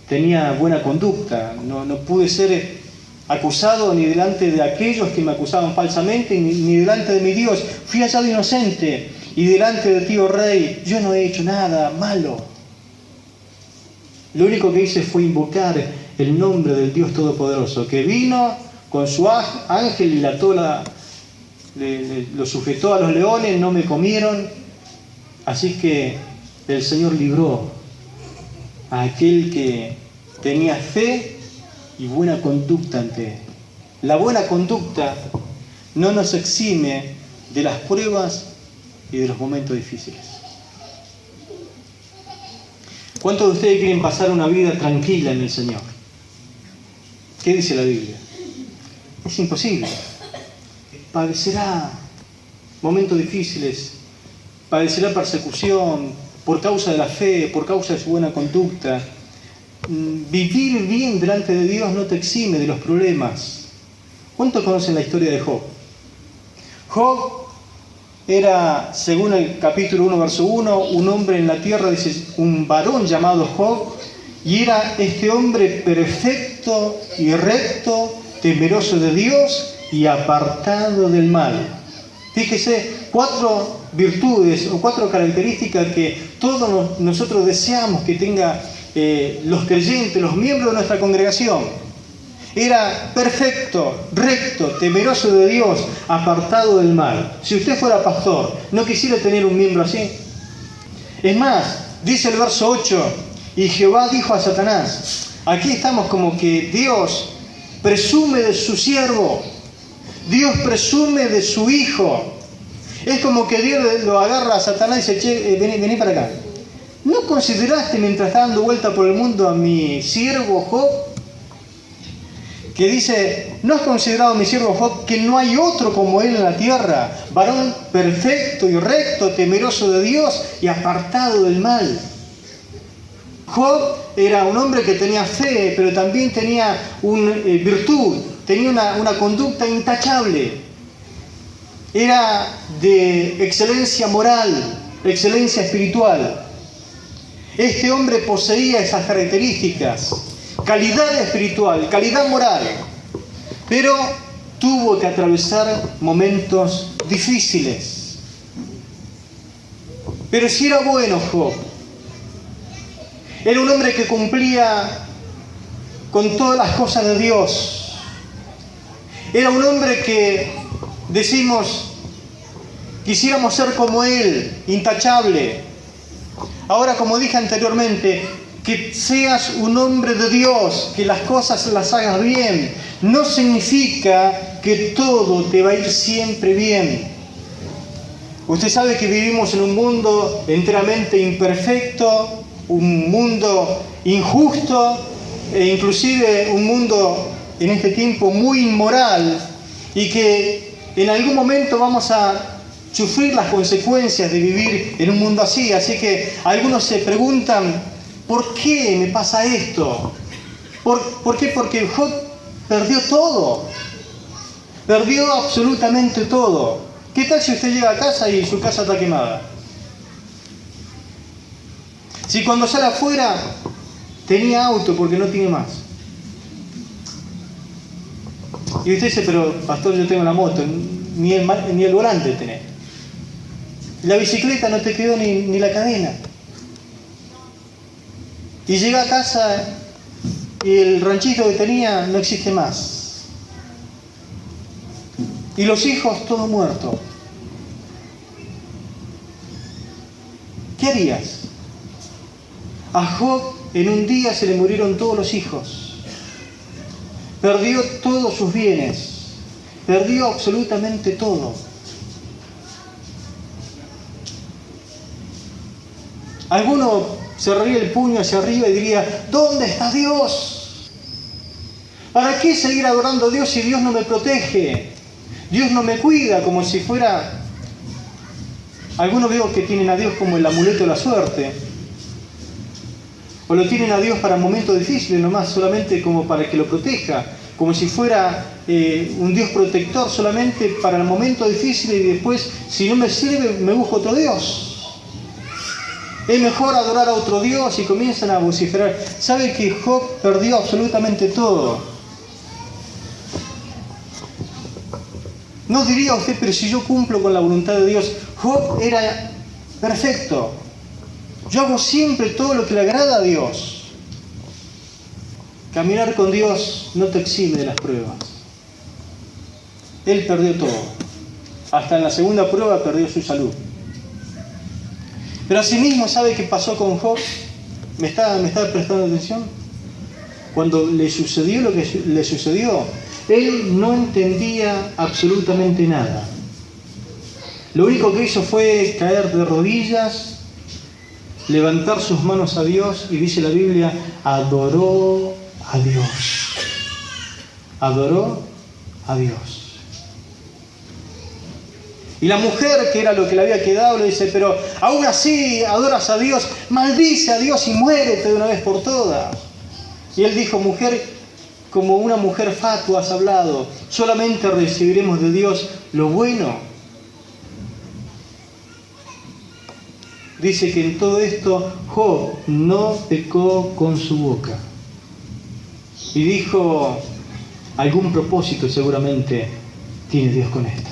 Tenía buena conducta, no pude ser acusado ni delante de aquellos que me acusaban falsamente, ni delante de mi Dios. Fui hallado inocente, y delante de ti, oh rey, yo no he hecho nada malo. Lo único que hice fue invocar el nombre del Dios Todopoderoso, que vino con su ángel y lo sujetó a los leones, no me comieron. Así que el Señor libró a aquel que tenía fe y buena conducta ante él. La buena conducta no nos exime de las pruebas y de los momentos difíciles. ¿Cuántos de ustedes quieren pasar una vida tranquila en el Señor? ¿Qué dice la Biblia? Es imposible. Padecerá momentos difíciles, padecerá persecución por causa de la fe, por causa de su buena conducta. Vivir bien delante de Dios no te exime de los problemas. ¿Cuántos conocen la historia de Job? Job era, según el capítulo 1, verso 1, un hombre en la tierra, dice, un varón llamado Job, y era este hombre perfecto y recto, temeroso de Dios y apartado del mal. Fíjese, 4 virtudes o 4 características que todos nosotros deseamos que tenga los creyentes, los miembros de nuestra congregación. Era perfecto, recto, temeroso de Dios, apartado del mal. Si usted fuera pastor, ¿no quisiera tener un miembro así? Es más, dice el verso 8, y Jehová dijo a Satanás, aquí estamos como que Dios presume de su siervo, Dios presume de su hijo. Es como que Dios lo agarra a Satanás y dice, che, vení para acá. ¿No consideraste mientras estaba dando vuelta por el mundo a mi siervo Job? Que dice, ¿no has considerado a mi siervo Job que no hay otro como él en la tierra? Varón perfecto y recto, temeroso de Dios y apartado del mal. Job era un hombre que tenía fe, pero también tenía una virtud, tenía una conducta intachable. Era de excelencia moral, excelencia espiritual. Este hombre poseía esas características, calidad espiritual, calidad moral, pero tuvo que atravesar momentos difíciles. Pero si era bueno Job, era un hombre que cumplía con todas las cosas de Dios. Era un hombre que, decimos, quisiéramos ser como él, intachable. Ahora, como dije anteriormente, que seas un hombre de Dios, que las cosas las hagas bien, no significa que todo te va a ir siempre bien. Usted sabe que vivimos en un mundo enteramente imperfecto, un mundo injusto e inclusive un mundo en este tiempo muy inmoral, y que en algún momento vamos a sufrir las consecuencias de vivir en un mundo así. Así que algunos se preguntan, ¿por qué me pasa esto? ¿Por qué? Porque Job perdió todo. Perdió absolutamente todo. ¿Qué tal si usted llega a casa y su casa está quemada? Si cuando sale afuera tenía auto porque no tiene más. Y usted dice, pero pastor, yo tengo la moto, ni el volante tenés. La bicicleta no te quedó ni la cadena. Y llega a casa y el ranchito que tenía no existe más. Y los hijos, todo muerto. ¿Qué harías? A Job en un día se le murieron todos los hijos. Perdió todos sus bienes. Perdió absolutamente todo. Alguno cerraría el puño hacia arriba y diría, ¿dónde está Dios? ¿Para qué seguir adorando a Dios si Dios no me protege? Dios no me cuida, como si fuera... Algunos veo que tienen a Dios como el amuleto de la suerte. O lo tienen a Dios para momentos difíciles nomás, solamente como para que lo proteja. Como si fuera un Dios protector solamente para el momento difícil, y después, si no me sirve, me busco otro Dios. Es mejor adorar a otro Dios, y comienzan a vociferar. ¿Sabe que Job perdió absolutamente todo? No diría usted, pero si yo cumplo con la voluntad de Dios. Job era perfecto. Yo hago siempre todo lo que le agrada a Dios. Caminar con Dios no te exime de las pruebas. Él perdió todo. Hasta en la segunda prueba perdió su salud. Pero asimismo, ¿sabe qué pasó con Job? ¿Me está prestando atención? Cuando le sucedió lo que le sucedió, él no entendía absolutamente nada. Lo único que hizo fue caer de rodillas, levantar sus manos a Dios, y dice la Biblia, adoró a Dios. Adoró a Dios. Y la mujer, que era lo que le había quedado, le dice, pero aún así adoras a Dios, maldice a Dios y muérete de una vez por todas. Y él dijo, mujer, como una mujer fatua has hablado, solamente recibiremos de Dios lo bueno. Dice que en todo esto Job no pecó con su boca. Y dijo, algún propósito seguramente tiene Dios con esto.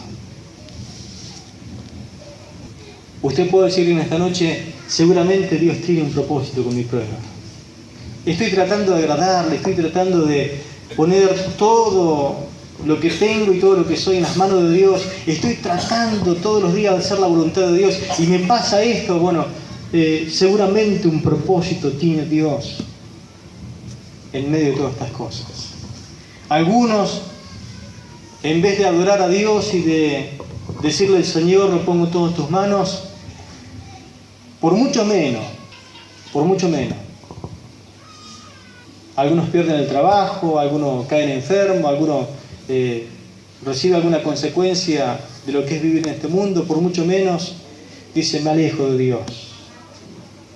Usted puede decir en esta noche, seguramente Dios tiene un propósito con mi prueba. Estoy tratando de agradarle, estoy tratando de poner todo lo que tengo y todo lo que soy en las manos de Dios. Estoy tratando todos los días de hacer la voluntad de Dios y me pasa esto. Bueno, seguramente un propósito tiene Dios en medio de todas estas cosas. Algunos, en vez de adorar a Dios y de decirle al Señor, lo pongo todo en tus manos, por mucho menos. Algunos pierden el trabajo, algunos caen enfermos, algunos reciben alguna consecuencia de lo que es vivir en este mundo, por mucho menos dicen, me alejo de Dios.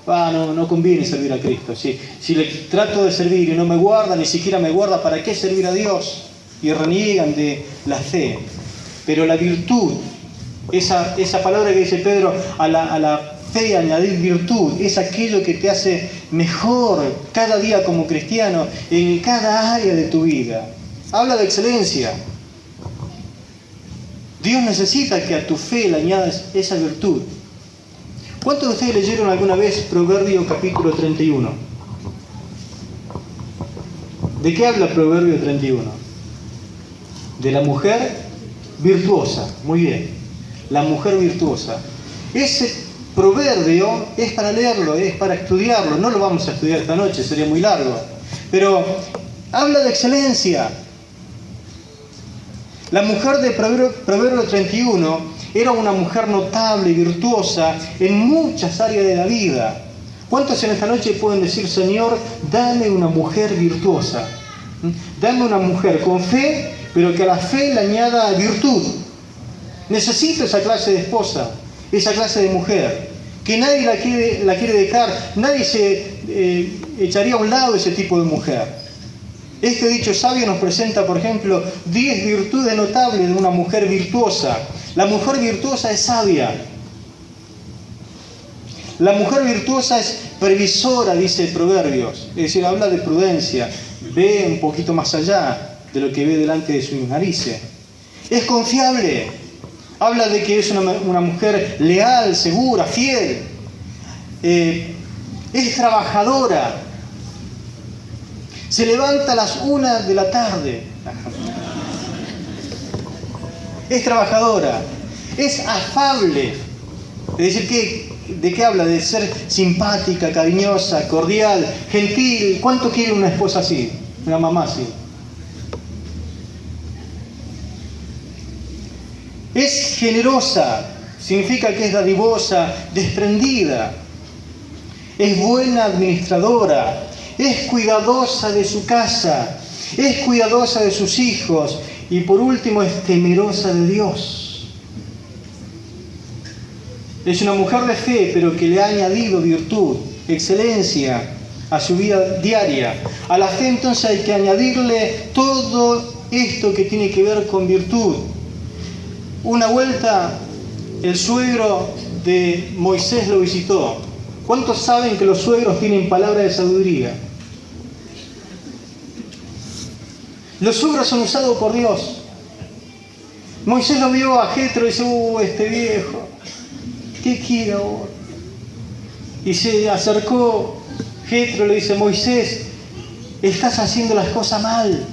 No conviene servir a Cristo. Si le trato de servir y no me guarda, ni siquiera me guarda, ¿para qué servir a Dios? Y reniegan de la fe. Pero la virtud, esa palabra que dice Pedro, a la fe añadir virtud, es aquello que te hace mejor cada día como cristiano en cada área de tu vida. Habla de excelencia. Dios necesita que a tu fe le añadas esa virtud. ¿Cuántos de ustedes leyeron alguna vez Proverbio capítulo 31? ¿De qué habla Proverbio 31? De la mujer virtuosa. Muy bien. La mujer virtuosa. proverbio es para leerlo, es para estudiarlo. No lo vamos a estudiar esta noche, sería muy largo. Pero habla de excelencia. La mujer de Proverbio 31 era una mujer notable y virtuosa en muchas áreas de la vida. ¿Cuántos en esta noche pueden decir, Señor, dame una mujer virtuosa? Dame una mujer con fe, pero que a la fe le añada virtud. Necesito esa clase de esposa, esa clase de mujer, que nadie la quiere dejar, nadie se echaría a un lado ese tipo de mujer. Este dicho sabio nos presenta, por ejemplo, 10 virtudes notables de una mujer virtuosa. La mujer virtuosa es sabia. La mujer virtuosa es previsora, dice Proverbios. Es decir, habla de prudencia. Ve un poquito más allá de lo que ve delante de sus narices. Es confiable. Habla de que es una mujer leal, segura, fiel. Es trabajadora. Se levanta a las 1 de la tarde. Es trabajadora. Es afable. Es decir, ¿de qué habla? De ser simpática, cariñosa, cordial, gentil. ¿Cuánto quiere una esposa así? Una mamá así. Es generosa. Significa que es dadivosa, desprendida. Es buena administradora. Es cuidadosa de su casa, es cuidadosa de sus hijos y por último es temerosa de Dios. Es una mujer de fe, pero que le ha añadido virtud, excelencia a su vida diaria. A la fe entonces hay que añadirle todo esto que tiene que ver con virtud. Una vuelta el suegro de Moisés lo visitó. ¿Cuántos saben que los suegros tienen palabra de sabiduría? Los suegros son usados por Dios. Moisés lo vio a Jetro y dice, este viejo, ¿qué quiere ahora? Y se acercó Jetro, le dice, Moisés, estás haciendo las cosas mal.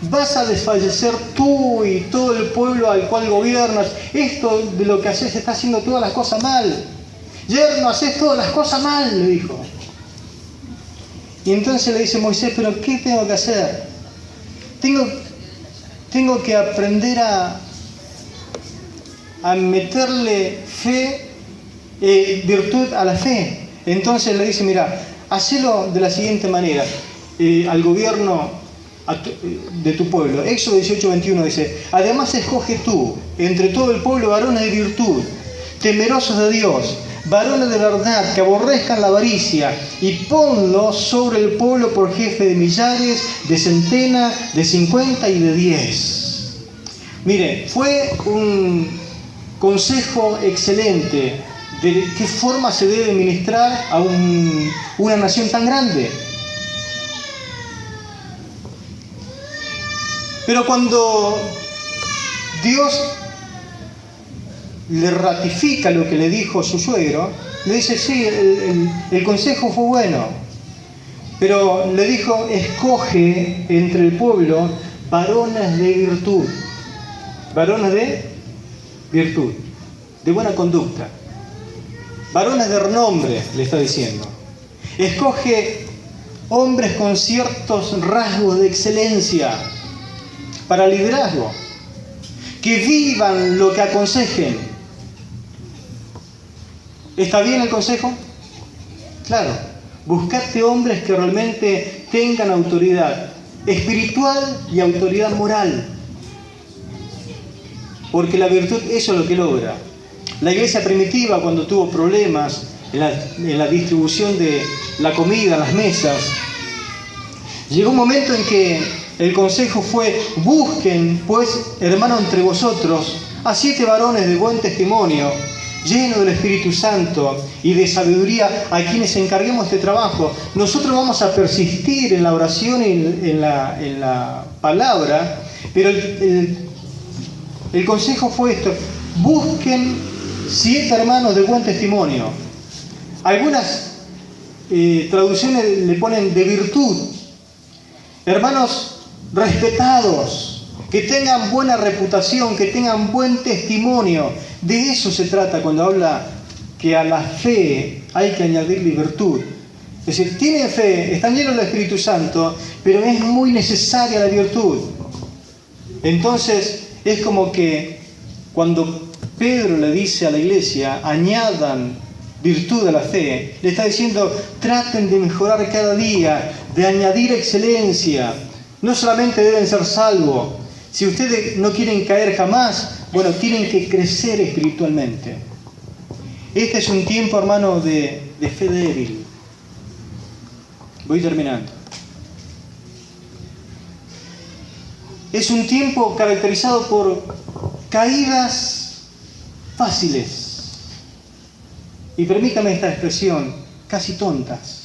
Vas a desfallecer tú y todo el pueblo al cual gobiernas. Esto de lo que haces está haciendo todas las cosas mal. Yerno, haces todas las cosas mal, le dijo. Y entonces le dice Moisés, pero ¿qué tengo que hacer? Tengo que aprender a meterle fe, virtud a la fe. Entonces le dice, mira, hacelo de la siguiente manera, al gobierno de tu pueblo. Éxodo 18:21 dice, además escoge tú, entre todo el pueblo, varones de virtud, temerosos de Dios, varones de verdad, que aborrezcan la avaricia, y ponlos sobre el pueblo por jefe de millares, de centenas, de 50 y de 10. Mire, fue un consejo excelente de qué forma se debe ministrar a una nación tan grande. Pero cuando Dios le ratifica lo que le dijo su suegro, le dice, sí, el consejo fue bueno, pero le dijo, escoge entre el pueblo varones de virtud, de buena conducta, varones de renombre, le está diciendo. Escoge hombres con ciertos rasgos de excelencia para liderazgo, que vivan lo que aconsejen. ¿Está bien el consejo? Claro. Buscate hombres que realmente tengan autoridad espiritual y autoridad moral. Porque la virtud, eso es lo que logra. La iglesia primitiva, cuando tuvo problemas en la distribución de la comida en las mesas, llegó un momento en que el consejo fue, busquen pues, hermanos, entre vosotros a 7 varones de buen testimonio, llenos del Espíritu Santo y de sabiduría, a quienes encarguemos este trabajo. Nosotros vamos a persistir en la oración y en la palabra, pero el consejo fue esto: busquen 7 hermanos de buen testimonio. Algunas traducciones le ponen de virtud, hermanos respetados, que tengan buena reputación, que tengan buen testimonio. De eso se trata cuando habla que a la fe hay que añadirle virtud. Es decir, tienen fe, están llenos del Espíritu Santo, pero es muy necesaria la virtud. Entonces, es como que cuando Pedro le dice a la iglesia, añadan virtud a la fe, le está diciendo, traten de mejorar cada día, de añadir excelencia. No solamente deben ser salvos. Si ustedes no quieren caer jamás, bueno, tienen que crecer espiritualmente. Este es un tiempo, hermano, de fe débil. Voy terminando. Es un tiempo caracterizado por caídas fáciles. Y permítame esta expresión, casi tontas.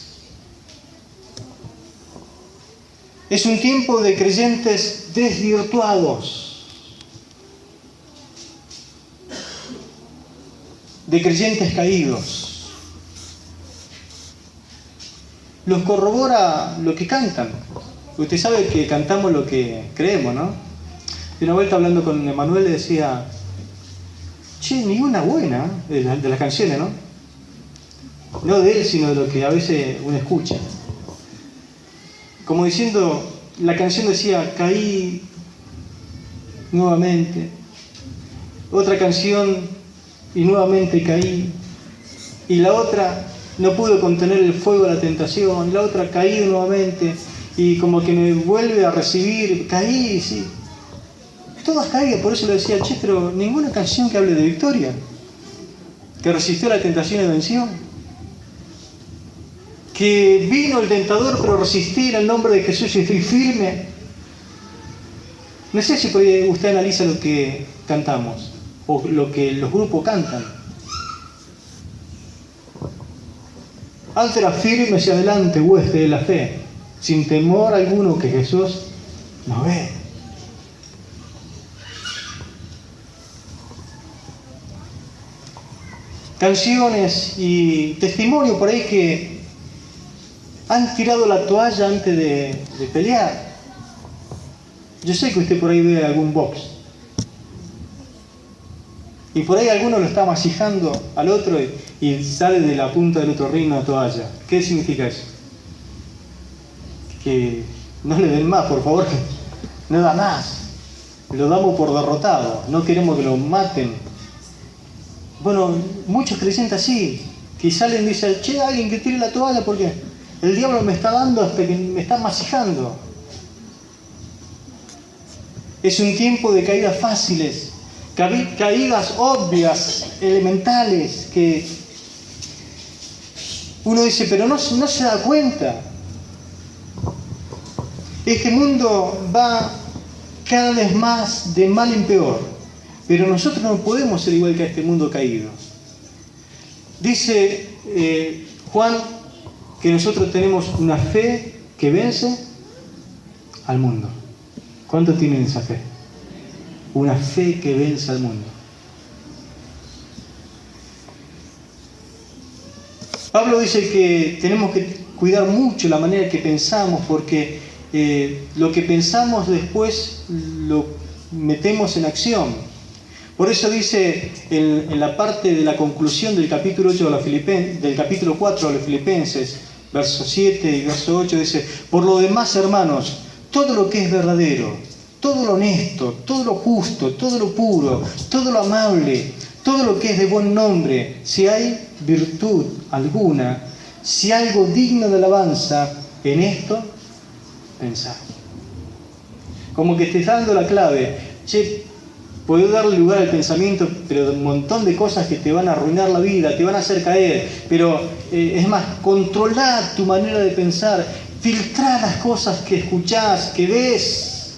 Es un tiempo de creyentes desvirtuados, de creyentes caídos. Los corrobora lo que cantan. Usted sabe que cantamos lo que creemos, ¿no? Y una vuelta hablando con Emanuel le decía, che, ni una buena de las canciones, ¿no? No de él, sino de lo que a veces uno escucha. Como diciendo, la canción decía, caí nuevamente. Otra canción, y nuevamente caí. Y la otra, no pude contener el fuego de la tentación. Y la otra, caí nuevamente. Y como que me vuelve a recibir, caí, sí. Todas caídas, por eso le decía, che, pero ninguna canción que hable de victoria. Que resistió la tentación y venció. Que vino el tentador, pero resistí en el nombre de Jesús y estoy firme. No sé si usted analiza lo que cantamos o lo que los grupos cantan. Altera firme hacia adelante, hueste de la fe, sin temor alguno que Jesús nos ve. Canciones y testimonio por ahí que han tirado la toalla antes de pelear. Yo sé que usted por ahí ve algún box. Y por ahí alguno lo está masijando al otro y sale de la punta del otro ring una toalla. ¿Qué significa eso? Que no le den más, por favor. No da más. Lo damos por derrotado. No queremos que lo maten. Bueno, muchos creyentes así, que salen y dicen, che, alguien que tire la toalla porque el diablo me está dando hasta que me está masijando. Es un tiempo de caídas fáciles, caídas obvias, elementales, que uno dice, pero no se da cuenta. Este mundo va cada vez más de mal en peor, pero nosotros no podemos ser igual que a este mundo caído. Dice Juan que nosotros tenemos una fe que vence al mundo. ¿Cuántos tienen esa fe? Una fe que vence al mundo. Pablo dice que tenemos que cuidar mucho la manera que pensamos, porque lo que pensamos después lo metemos en acción. Por eso dice en la parte de la conclusión del capítulo 8 del capítulo 4 de los Filipenses, verso 7 y verso 8, dice, por lo demás, hermanos, todo lo que es verdadero, todo lo honesto, todo lo justo, todo lo puro, todo lo amable, todo lo que es de buen nombre, si hay virtud alguna, si algo digno de alabanza, en esto pensad. Como que te está dando la clave. Che, puedes darle lugar al pensamiento, pero de un montón de cosas que te van a arruinar la vida, te van a hacer caer. Pero es más, controlar tu manera de pensar, filtrar las cosas que escuchás, que ves,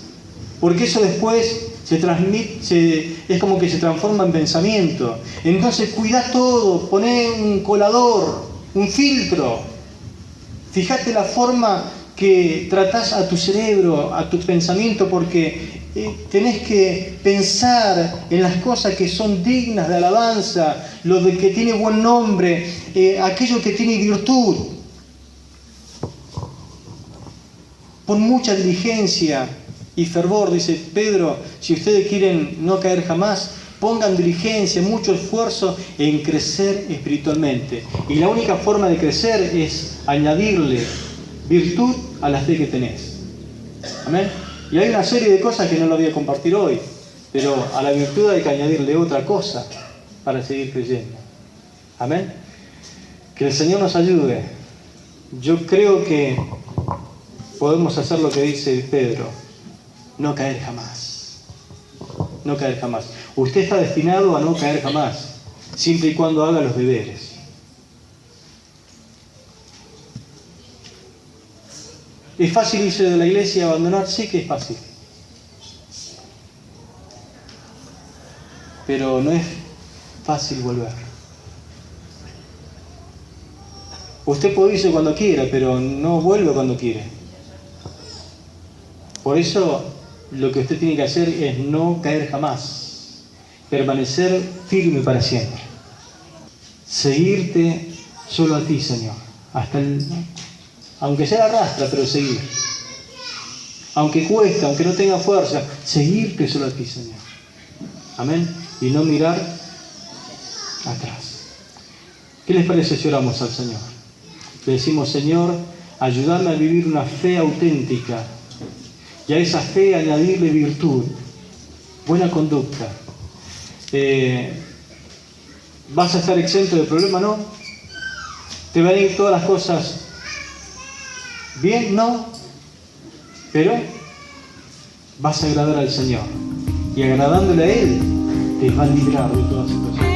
porque eso después se transmite, es como que se transforma en pensamiento. Entonces cuida todo, poné un colador, un filtro. Fíjate la forma que tratás a tu cerebro, a tu pensamiento, porque tenés que pensar en las cosas que son dignas de alabanza, lo de que tiene buen nombre, aquello que tiene virtud. Pon mucha diligencia y fervor, dice Pedro, si ustedes quieren no caer jamás, pongan diligencia, mucho esfuerzo en crecer espiritualmente. Y la única forma de crecer es añadirle virtud a la fe que tenés. Amén. Y hay una serie de cosas que no lo voy a compartir hoy, pero a la virtud hay que añadirle otra cosa para seguir creyendo. Amén. Que el Señor nos ayude. Yo creo que podemos hacer lo que dice Pedro: no caer jamás. No caer jamás. Usted está destinado a no caer jamás, siempre y cuando haga los deberes. ¿Es fácil irse de la iglesia y abandonar? Sí que es fácil. Pero no es fácil volver. Usted puede irse cuando quiera, pero no vuelve cuando quiere. Por eso lo que usted tiene que hacer es no caer jamás, permanecer firme para siempre, seguirte solo a ti, Señor, aunque sea arrastra, pero seguir, aunque cuesta, aunque no tenga fuerza, seguirte solo a ti, Señor. Amén. Y no mirar atrás. ¿Qué les parece si oramos al Señor? Le decimos: Señor, ayúdame a vivir una fe auténtica, y a esa fe añadirle virtud, buena conducta. ¿Vas a estar exento de problema? No. ¿Te van a ir todas las cosas bien? No. Pero vas a agradar al Señor, y agradándole a Él te va a librar de todas situaciones.